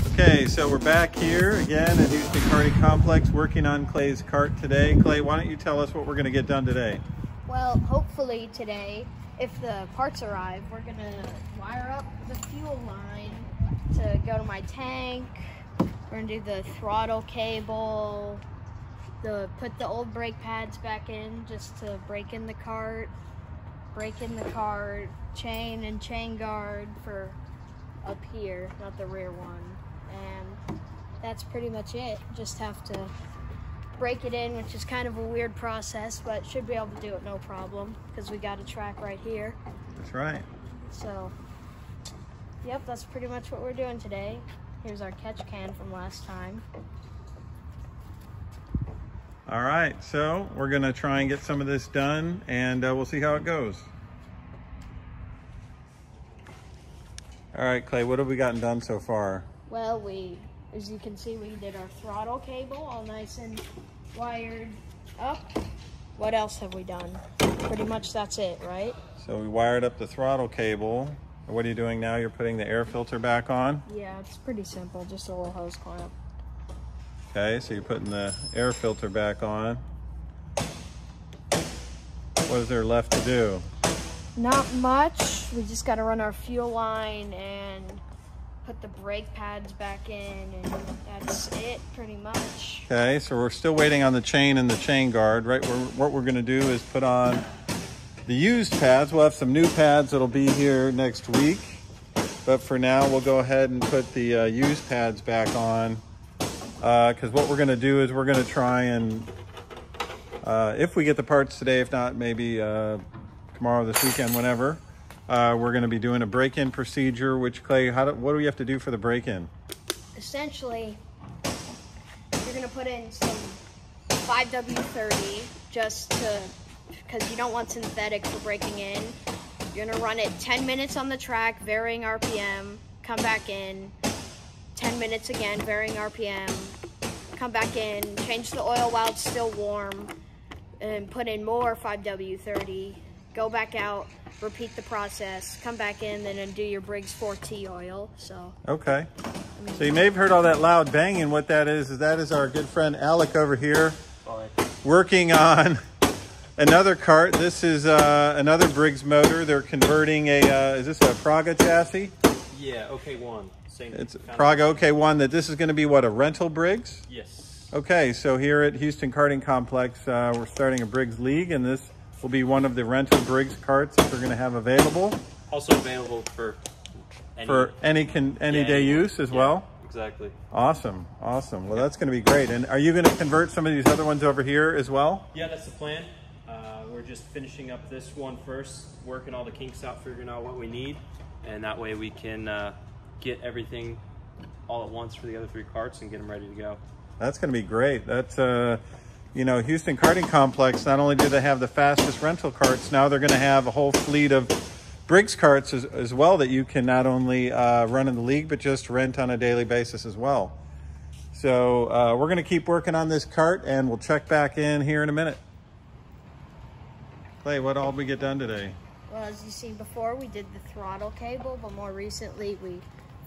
Okay, so we're back here again at Houston Karting Complex working on Clay's kart today. Clay, why don't you tell us what we're going to get done today? Well, hopefully today, if the parts arrive, we're going to wire up the fuel line to go to my tank. We're going to do the throttle cable, put the old brake pads back in just to break in the kart, chain and chain guard for up here, not the rear one. And that's pretty much it. Just have to break it in, which is kind of a weird process, but should be able to do it no problem because we got a track right here. That's right. So, yep, that's pretty much what we're doing today. Here's our catch can from last time. All right, so we're gonna try and get some of this done, and we'll see how it goes. All right, Clay, what have we gotten done so far? Well, as you can see, we did our throttle cable all nice and wired up. What else have we done? Pretty much that's it, right? So we wired up the throttle cable. What are you doing now? You're putting the air filter back on? Yeah, it's pretty simple, just a little hose clamp. Okay, so you're putting the air filter back on. What is there left to do? Not much. We just got to run our fuel line and put the brake pads back in, and that's it pretty much. Okay, so we're still waiting on the chain and the chain guard, right? What we're gonna do is put on the used pads. We'll have some new pads that'll be here next week. But for now, we'll go ahead and put the used pads back on. Because what we're gonna do is we're gonna try and, if we get the parts today, if not, maybe tomorrow, this weekend, whenever, we're going to be doing a break-in procedure. Which, Clay, what do we have to do for the break-in? Essentially, you're going to put in some 5W30 just because you don't want synthetic for breaking in. You're going to run it 10 minutes on the track, varying RPM, come back in, 10 minutes again, varying RPM, come back in, change the oil while it's still warm, and put in more 5W30. Go back out, repeat the process, come back in, then undo your Briggs 4T oil. So okay. So you may have heard all that loud banging. What that is our good friend Alec over here working on another kart. This is another Briggs motor. They're converting a, is this a Praga chassis? Yeah, OK1. Same. It's Praga OK1. That this is going to be what, a rental Briggs? Yes. Okay, so here at Houston Karting Complex, we're starting a Briggs League, and this will be one of the rental Briggs karts that we're going to have available. Also available for any day use as well. Exactly. Awesome, awesome. Well, that's going to be great. And are you going to convert some of these other ones over here as well? Yeah, that's the plan. We're just finishing up this one first, working all the kinks out, figuring out what we need, and that way we can get everything all at once for the other three karts and get them ready to go. That's going to be great. That's you know, Houston Karting Complex, not only do they have the fastest rental karts, now they're going to have a whole fleet of Briggs karts as well that you can not only run in the league, but just rent on a daily basis as well. So we're going to keep working on this kart, and we'll check back in here in a minute. Clay, what all did we get done today? Well, as you've seen before, we did the throttle cable, but more recently we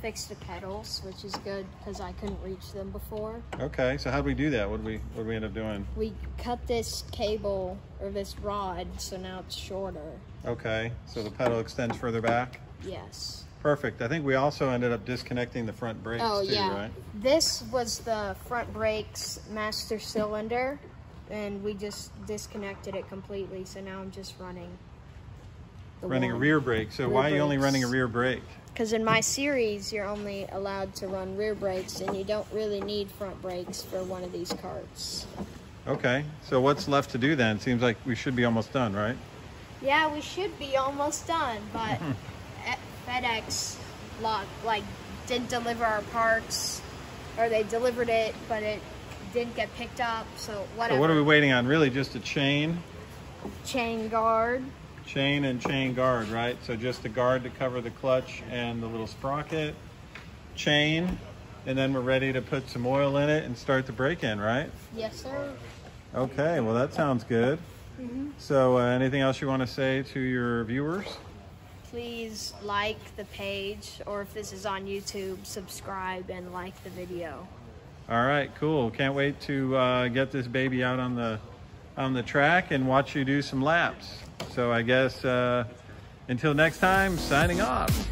fixed the pedals, which is good because I couldn't reach them before. Okay, so how did we do that? What did we end up doing? We cut this cable, or this rod, so now it's shorter. Okay, so the pedal extends further back? Yes. Perfect. I think we also ended up disconnecting the front brakes too, yeah. Right? This was the front brakes master cylinder, and we just disconnected it completely, so now I'm just running a rear brake. So why are you only running a rear brake? Because in my series, you're only allowed to run rear brakes, and you don't really need front brakes for one of these karts. Okay, so what's left to do then? It seems like we should be almost done, right? Yeah, we should be almost done, but FedEx didn't deliver our parts, or they delivered it, but it didn't get picked up, so whatever. So what are we waiting on? Really just a chain? Chain guard. Chain and chain guard, right? So just the guard to cover the clutch and the little sprocket, chain, and then we're ready to put some oil in it and start the break-in, right? Yes, sir. Okay, well that sounds good. So anything else you want to say to your viewers? please like the page, or if this is on YouTube, subscribe and like the video. All right, cool. Can't wait to get this baby out on the track and watch you do some laps. So I guess until next time, signing off.